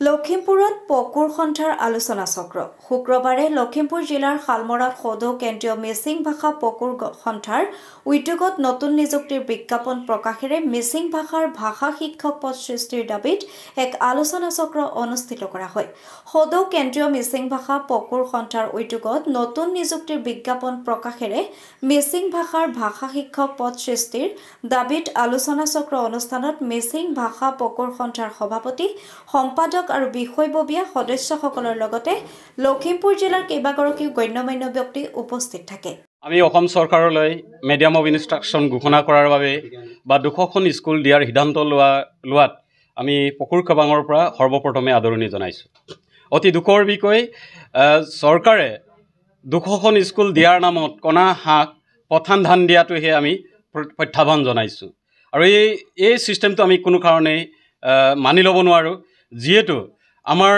লখিমপুৰত পকুৰ সন্থাৰ আলোচনা চক্ৰ শুক্ৰবাৰে লখিমপুৰ জিলাৰ শালমৰাত সদৌ কেন্দ্ৰীয় মিচিং ভাষা পকুৰ সন্থাৰ উদ্যোগত নতুন নিযুক্তিৰ বিজ্ঞাপন প্ৰকাশেৰে মিচিং ভাষাৰ ভাষা শিক্ষক পদ সৃষ্টিৰ দাবীত এক আলোচনা চক্ৰ অনুষ্ঠিত কৰা হয়। সদৌ কেন্দ্ৰীয় মিচিং ভাষা পকুৰ সন্থাৰ উদ্যোগত নতুন নিযুক্তিৰ বিজ্ঞাপন প্ৰকাশেৰে মিচিং ভাষাৰ ভাষা শিক্ষক পদ সৃষ্টিৰ দাবীত আলোচনা চক্ৰ অনুষ্ঠানত মিচিং ভাষা পকুৰ সন্থাৰ সভাপতি সম্পাদক আৰু বিষয়ববীয়া সদস্যসকলৰ লগতে লখিমপুৰ জিলাৰ কেইবাগৰাকীও গণ্যমান্য ব্যক্তি উপস্থিত থাকে। আমি অসম চৰকাৰলৈ মিডিয়াম অফ ইনষ্ট্ৰাকশ্যন ঘোষণা কৰাৰ বাবে বা 200খন স্কুল দিয়াৰ সিদ্ধান্ত লোৱাত আমি পকুৰ কেবাঙৰ পৰা সৰ্বপ্ৰথমে আদৰণি জনাইছোঁ। অতি দুখৰ বিষয়, চৰকাৰে 200খন স্কুল দিয়াৰ নামত কণা হাঁহ পঠান ধান দিয়াটোহে আমি প্ৰত্যাহ্বান জনাইছোঁ আৰু এই ছিষ্টেমটো আমি কোনো কাৰণেই মানি ল'ব নোৱাৰোঁ। যিহেতু আমাৰ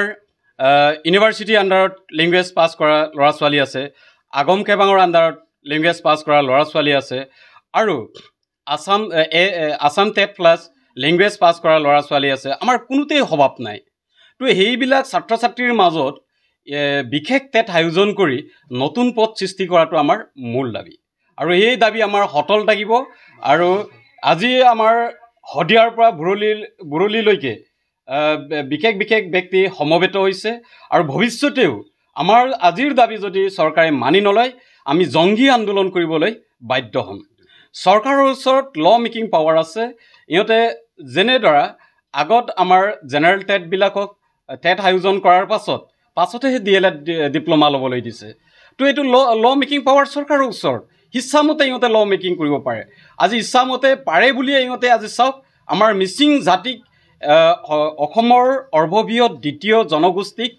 ইউনিভাৰ্চিটি আণ্ডাৰত লেংগুৱেজ পাছ কৰা ল'ৰা ছোৱালী আছে, আগম কেবাঙৰ আণ্ডাৰত লেংগুৱেজ পাছ কৰা ল'ৰা ছোৱালী আছে আৰু আছাম টেট প্লাছ লেংগুৱেজ পাছ কৰা ল'ৰা ছোৱালী আছে। আমাৰ কোনোতেই অভাৱ নাই। তো সেইবিলাক ছাত্ৰ ছাত্ৰীৰ মাজত বিশেষ টেট আয়োজন কৰি নতুন পদ সৃষ্টি কৰাটো আমাৰ মূল দাবী আৰু এই দাবী আমাৰ সতল থাকিব। আৰু আজি আমাৰ শদিয়াৰ পৰা বুৰলিলৈকে বিশেষ ব্যক্তি সমবেত হৈছে আৰু ভৱিষ্যতেও আমাৰ আজিৰ দাবী যদি চৰকাৰে মানি নলয় আমি জংগী আন্দোলন কৰিবলৈ বাধ্য হ'ম। চৰকাৰৰ ওচৰত ল মেকিং পাৱাৰ আছে। ইহঁতে যেনেদৰে আগত আমাৰ জেনেৰেল টেটবিলাকক টেট আয়োজন কৰাৰ পাছতহে DLED ডিপ্ল'মা ল'বলৈ দিছে। তো এইটো ল মেকিং পাৱাৰ চৰকাৰৰ ওচৰত ইচ্ছামতে ইহঁতে ল মেকিং কৰিব পাৰে। আজি ইচ্ছামতে পাৰে বুলিয়ে ইহঁতে আজি চাওক আমাৰ মিচিং জাতিক অসমৰ সৰ্ববৃহৎ দ্বিতীয় জনগোষ্ঠীক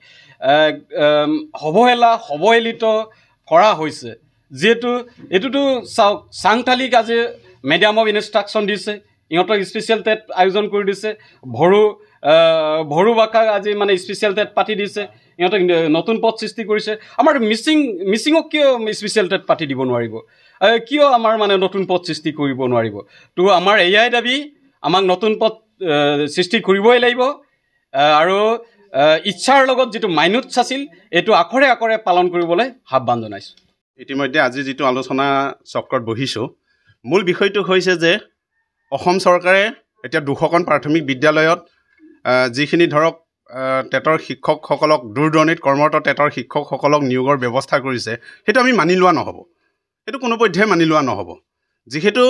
অৱহেলিত কৰা হৈছে। যিহেতু এইটোতো চাওক চাংতালিক আজি মিডিয়াম অফ ইনষ্ট্ৰাকশ্যন দিছে, ইহঁতক স্পেচিয়েল টেট আয়োজন কৰি দিছে। ভৰু ভাষাক আজি মানে স্পেচিয়েল টেট পাতি দিছে, ইহঁতক নতুন পদ সৃষ্টি কৰিছে। আমাৰ মিচিঙক কিয় স্পেচিয়েল টেট পাতি দিব নোৱাৰিব? কিয় আমাৰ মানে নতুন পদ সৃষ্টি কৰিব নোৱাৰিব? তো আমাৰ এয়াই দাবী, আমাক নতুন পদ সৃষ্টি কৰিবই লাগিব আৰু ইচ্ছাৰ লগত যিটো মাইনুটছ আছিল এইটো আখৰে পালন কৰিবলৈ আহ্বান জনাইছোঁ। ইতিমধ্যে আজি যিটো আলোচনা চক্ৰত বহিছোঁ, মূল বিষয়টো হৈছে যে অসম চৰকাৰে এতিয়া 200খন প্ৰাথমিক বিদ্যালয়ত যিখিনি ধৰক টেটৰ শিক্ষকসকলক দূৰদৰণিত কৰ্মৰত টেটৰ শিক্ষকসকলক নিয়োগৰ ব্যৱস্থা কৰিছে, সেইটো আমি মানি লোৱা নহ'ব। সেইটো কোনোপধ্যে মানি লোৱা নহ'ব। যিহেতু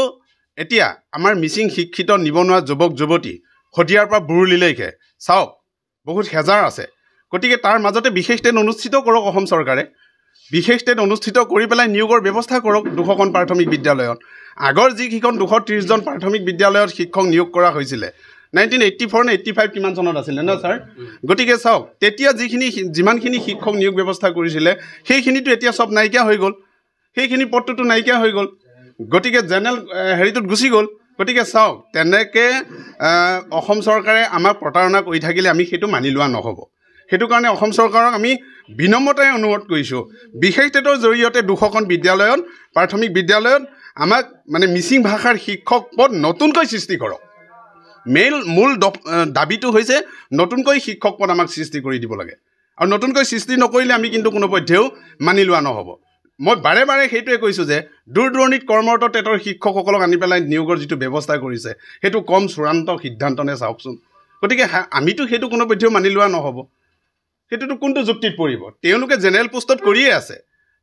এতিয়া আমাৰ মিচিং শিক্ষিত নিবনুৱা যুৱক যুৱতী শদিয়াৰ পৰা বুৰলিলৈকে চাওক বহুত হেজাৰ আছে। গতিকে তাৰ মাজতে বিশেষ টেট অনুষ্ঠিত কৰক অসম চৰকাৰে। বিশেষ টেট অনুষ্ঠিত কৰি পেলাই নিয়োগৰ ব্যৱস্থা কৰক 200খন প্ৰাথমিক বিদ্যালয়ত। আগৰ যিকেইখন 230জন প্ৰাথমিক বিদ্যালয়ত শিক্ষক নিয়োগ কৰা হৈছিলে 1984 নে 85 কিমান চনত আছিলে ন ছাৰ? গতিকে চাওক তেতিয়া যিমানখিনি শিক্ষক নিয়োগ ব্যৱস্থা কৰিছিলে সেইখিনিতো এতিয়া চব নাইকিয়া হৈ গ'ল। সেইখিনি পদটোতো নাইকিয়া হৈ গ'ল। গতিকে জেনেৰেল হেৰিটোত গুচি গ'ল। গতিকে চাওক তেনেকৈ অসম চৰকাৰে আমাক প্ৰতাৰণা কৰি থাকিলে আমি সেইটো মানি লোৱা নহ'ব। সেইটো কাৰণে অসম চৰকাৰক আমি বিনম্ৰতাৰে অনুৰোধ কৰিছোঁ, বিশেষ টেটৰ জৰিয়তে 200খন বিদ্যালয়ত প্ৰাথমিক বিদ্যালয়ত আমাক মানে মিচিং ভাষাৰ শিক্ষক পদ নতুনকৈ সৃষ্টি কৰক। মূল দাবীটো হৈছে নতুনকৈ শিক্ষক পদ আমাক সৃষ্টি কৰি দিব লাগে আৰু নতুনকৈ সৃষ্টি নকৰিলে আমি কিন্তু কোনোপধ্যেও মানি লোৱা নহ'ব। মই বাৰে সেইটোৱে কৈছোঁ যে দূৰদৰণিত কৰ্মৰত টেটৰ শিক্ষকসকলক আনি পেলাই নিয়োগৰ যিটো ব্যৱস্থা কৰিছে সেইটো কম চূড়ান্ত সিদ্ধান্তনে চাওকচোন। গতিকে আমিতো সেইটো কোনোপধ্যেও মানি লোৱা নহ'ব। সেইটোতো কোনটো যুক্তিত পৰিব? তেওঁলোকে জেনেৰেল পোষ্টত কৰিয়ে আছে।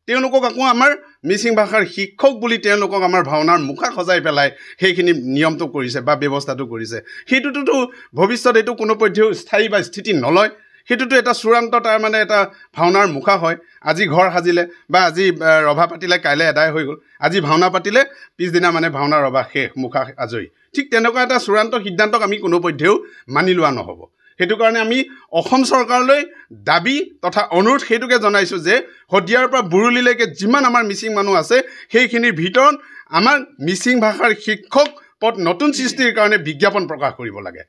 তেওঁলোকক আকৌ আমাৰ মিচিং ভাষাৰ শিক্ষক বুলি তেওঁলোকক আমাৰ ভাওনাৰ মুখা সজাই পেলাই সেইখিনি নিয়মটো কৰিছে বা ব্যৱস্থাটো কৰিছে। সেইটোতো ভৱিষ্যত এইটো কোনোপধ্যেও স্থায়ী বা স্থিতি নলয়। সেইটোতো এটা চূড়ান্ত তাৰ মানে এটা ভাওনাৰ মুখা হয়। আজি ঘৰ সাজিলে বা আজি ৰভা পাতিলে কাইলৈ এদায় হৈ গ'ল। আজি ভাওনা পাতিলে পিছদিনা মানে ভাওনা ৰভা শেষ, মুখা আজৰি। ঠিক তেনেকুৱা এটা চূড়ান্ত সিদ্ধান্তক আমি কোনোপধ্যেও মানি লোৱা নহ'ব। সেইটো কাৰণে আমি অসম চৰকাৰলৈ দাবী তথা অনুৰোধ সেইটোকে জনাইছোঁ যে শদিয়াৰ পৰা বুৰলিলৈকে যিমান আমাৰ মিচিং মানুহ আছে সেইখিনিৰ ভিতৰত আমাৰ মিচিং ভাষাৰ শিক্ষক পদ নতুন সৃষ্টিৰ কাৰণে বিজ্ঞাপন প্ৰকাশ কৰিব লাগে।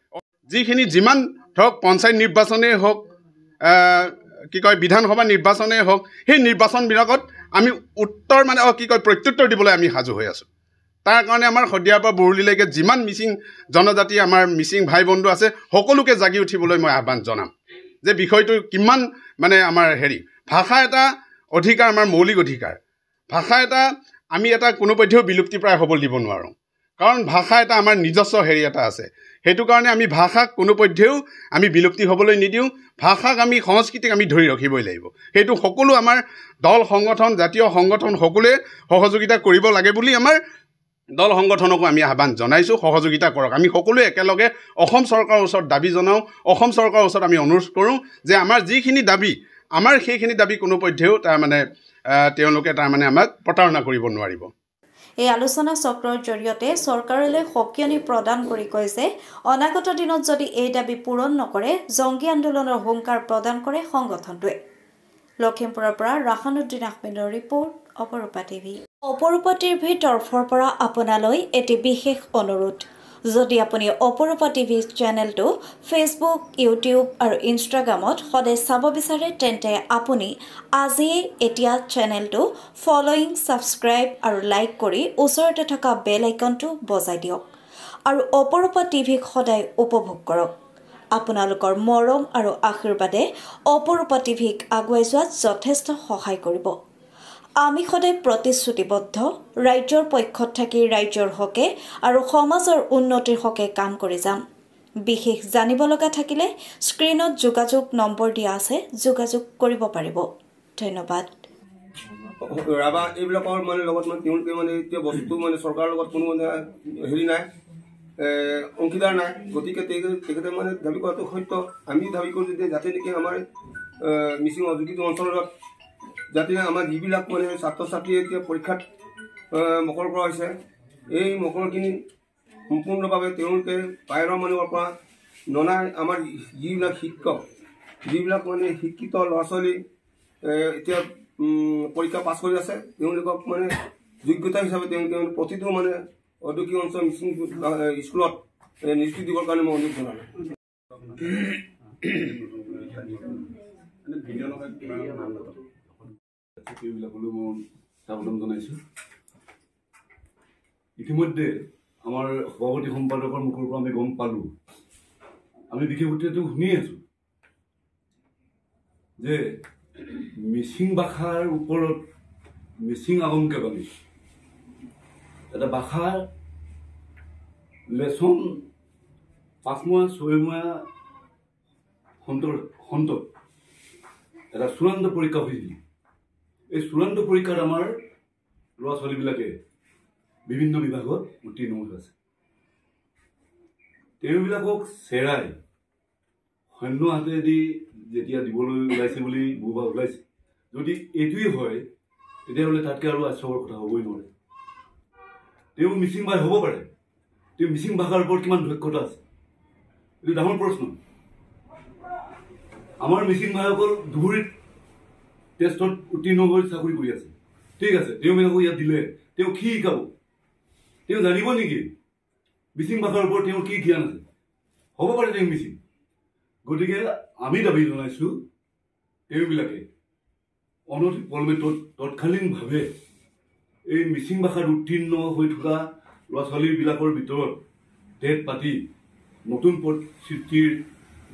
যিমান ধৰক পঞ্চায়ত নিৰ্বাচনেই হওক, বিধানসভা নিৰ্বাচনেই হওক, সেই নিৰ্বাচনবিলাকত আমি প্ৰত্যুত্তৰ দিবলৈ আমি সাজু হৈ আছোঁ। তাৰ কাৰণে আমাৰ শদিয়াৰ পৰা বুৰলিলৈকে যিমান মিচিং জনজাতি আমাৰ মিচিং ভাই বন্ধু আছে সকলোকে জাগি উঠিবলৈ মই আহ্বান জনাম যে বিষয়টো কিমান মানে আমাৰ হেৰি ভাষা এটা অধিকাৰ আমাৰ মৌলিক অধিকাৰ ভাষা এটা আমি এটা কোনোপধ্যেও বিলুপ্তিপ্ৰায় হ'বলৈ দিব নোৱাৰোঁ কাৰণ ভাষা এটা আমাৰ নিজস্ব হেৰি এটা আছে সেইটো কাৰণে আমি ভাষাক কোনোপধ্যেও আমি বিলুপ্তি হ'বলৈ নিদিওঁ ভাষাক আমি সংস্কৃতিক আমি ধৰি ৰাখিবই লাগিব সেইটো সকলো আমাৰ দল সংগঠন জাতীয় সংগঠন সকলোৱে সহযোগিতা কৰিব লাগে বুলি আমাৰ দল সংগঠনকো আমি আহ্বান জনাইছোঁ সহযোগিতা কৰক আমি সকলোৱে একেলগে অসম চৰকাৰৰ ওচৰত দাবী জনাওঁ অসম চৰকাৰৰ ওচৰত আমি অনুৰোধ কৰোঁ যে আমাৰ যিখিনি দাবী আমাৰ সেইখিনি দাবী কোনোপধ্যেও তাৰমানে তেওঁলোকে তাৰমানে আমাক প্ৰতাৰণা কৰিব নোৱাৰিব এই আলোচনা চক্ৰৰ জৰিয়তে চৰকাৰলৈ সকিয়নি প্ৰদান কৰি কৈছে অনাগত দিনত যদি এই দাবী পূৰণ নকৰে জংগী আন্দোলনৰ হুংকাৰ প্ৰদান কৰে সংগঠনটোৱে লখিমপুৰৰ পৰা ৰাহানুদ্দিন আহমেদৰ ৰিপৰ্ট অপৰূপা টিভি অপৰূপা টিভিৰ তৰফৰ পৰা আপোনালৈ এটি বিশেষ অনুৰোধ যদি আপুনি অপৰূপা টিভি চেনেলটো ফেচবুক ইউটিউব আৰু ইনষ্টাগ্ৰামত সদায় চাব বিচাৰে তেন্তে আপুনি আজিয়ে এতিয়া চেনেলটো ফলোইং ছাবস্ক্ৰাইব আৰু লাইক কৰি ওচৰতে থকা বেল আইকনটো বজাই দিয়ক আৰু অপৰূপা টিভিক সদায় উপভোগ কৰক আপোনালোকৰ মৰম আৰু আশীৰ্বাদে অপৰূপা টিভিক আগুৱাই যোৱাত যথেষ্ট সহায় কৰিব আমি সদায় প্ৰতিশ্ৰুতিবদ্ধ ৰাজ্যৰ পক্ষত থাকি ৰাজ্যৰ হকে আৰু সমাজৰ উন্নতিৰ হকে কাম কৰি যাম বিশেষ জানিব লগা থাকিলে স্ক্ৰীনত যোগাযোগ নম্বৰ দিয়া আছে যোগাযোগ কৰিব পাৰিব ধন্যবাদ ৰাবা এইবিলাকৰ মানে লগত মানে তেওঁলোকে মানে এতিয়া বস্তু মানে চৰকাৰৰ লগত কোনো মানে হেৰি নাই অংশীদাৰ নাই গতিকে তেখেতে মানে দাবী কৰাটো সত্য আমি দাবী কৰোঁ যে যাতে নেকি আমাৰ মিচিং অযোগ্য অঞ্চলত যাতে আমাৰ যিবিলাক মানে ছাত্ৰ ছাত্ৰীয়ে এতিয়া পৰীক্ষাত মকল কৰা হৈছে এই মকলখিনি সম্পূৰ্ণভাৱে তেওঁলোকে বাহিৰৰ মানুহৰ পৰা ননাই আমাৰ যিবিলাক শিক্ষক যিবিলাক মানে শিক্ষিত ল'ৰা ছোৱালী এতিয়া পৰীক্ষা পাছ কৰি আছে তেওঁলোকক মানে যোগ্যতা হিচাপে তেওঁলোকে প্ৰতিটো মানে ঔদ্যোগিক অঞ্চল মিচিং স্কুলত নিযুক্তি দিবৰ কাৰণে মই অনুৰোধ জনালোঁ সেইবিলাকলৈ মই স্বাগতম জনাইছোঁ ইতিমধ্যে আমাৰ সভাপতি সম্পাদকৰ মুখৰ পৰা আমি গম পালোঁ আমি বিশেষ সূত্ৰেটো শুনি আছোঁ যে মিচিং ভাষাৰ ওপৰত মিচিং আগমকে বানি এটা ভাষাৰ লেচন 5 মাহ 6 মাহ সন্তত এটা চূড়ান্ত পৰীক্ষা হৈছিল এই চূড়ান্ত পৰীক্ষাত আমাৰ ল'ৰা ছোৱালীবিলাকে বিভিন্ন বিভাগত উত্তীৰ্ণ হৈ আছে তেওঁবিলাকক চেৰাই সৈন্য হাতেদি যেতিয়া দিবলৈ ওলাইছে বুলি বুবা ওলাইছে যদি এইটোৱেই হয় তেতিয়াহ'লে তাতকৈ আৰু আশ্চৰ্যৰ কথা হ'বই নোৱাৰে তেওঁ মিচিং ভাই হ'ব পাৰে তেওঁ মিচিং ভাষাৰ ওপৰত কিমান দক্ষতা আছে এইটো ডাঙৰ প্ৰশ্ন আমাৰ মিচিং ভাইসকল ধুবুৰীত টেষ্টত উত্তীৰ্ণ হৈ চাকৰি কৰি আছে ঠিক আছে তেওঁবিলাকো ইয়াত দিলে তেওঁ কি শিকাব তেওঁ জানিব নেকি মিচিং ভাষাৰ ওপৰত তেওঁৰ কি জ্ঞান আছে হ'ব পাৰে তেওঁ মিচিং গতিকে আমি দাবী জনাইছোঁ তেওঁবিলাকে অনতি পলমে তৎকালীনভাৱে এই মিচিং ভাষাত উত্তীৰ্ণ হৈ থকা ল'ৰা ছোৱালীবিলাকৰ ভিতৰত টেট পাতি নতুন পদ সৃষ্টিৰ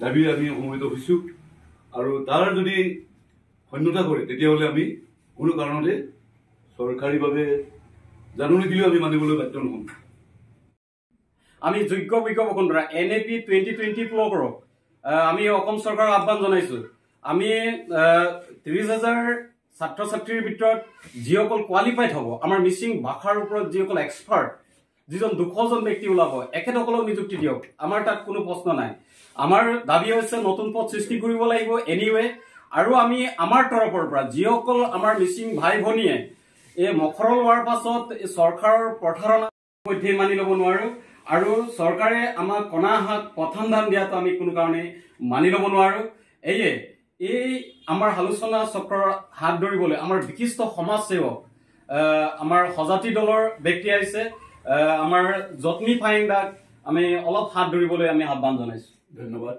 দাবী আমি সমবেত হৈছোঁ আৰু তাৰ যদি সন্যতা কৰে তেতিয়াহ'লে আমি কোনো কাৰণতে চৰকাৰীভাৱে জাননী দিলেও আমি মানিবলৈ বাধ্য নহ'ম আমি যোগ্য বিজ্ঞ বসুন্ধৰা NAP 2020 পুৰ কৰক আমি অসম চৰকাৰক আহ্বান জনাইছোঁ আমি 30,000 ছাত্ৰ ছাত্ৰীৰ ভিতৰত যিসকল কোৱালিফাইড হ'ব আমাৰ মিচিং ভাষাৰ ওপৰত যিসকল এক্সপাৰ্ট যিজন 200জন ব্যক্তি ওলাব এখেতসকলক নিযুক্তি দিয়ক আমাৰ তাত কোনো প্ৰশ্ন নাই আমাৰ দাবী হৈছে নতুন পদ সৃষ্টি কৰিব লাগিব এনিৱে আৰু আমি আমাৰ তৰফৰ পৰা যিসকল আমাৰ মিচিং ভাই ভনীয়ে এই মখৰল হোৱাৰ পাছত চৰকাৰৰ প্ৰতাৰণা মধ্যে মানি ল'ব নোৱাৰোঁ আৰু চৰকাৰে আমাক কণা হাত প্ৰধান ধান দিয়াটো আমি কোনো কাৰণে মানি ল'ব নোৱাৰোঁ এই আমাৰ আলোচনা চক্ৰৰ হাত ধৰিবলৈ আমাৰ বিশিষ্ট সমাজসেৱক আমাৰ সজাতি দলৰ ব্যক্তি আহিছে আমাৰ যত্নী ফাইং দাক আমি অলপ হাত ধৰিবলৈ আমি আহ্বান জনাইছোঁ ধন্যবাদ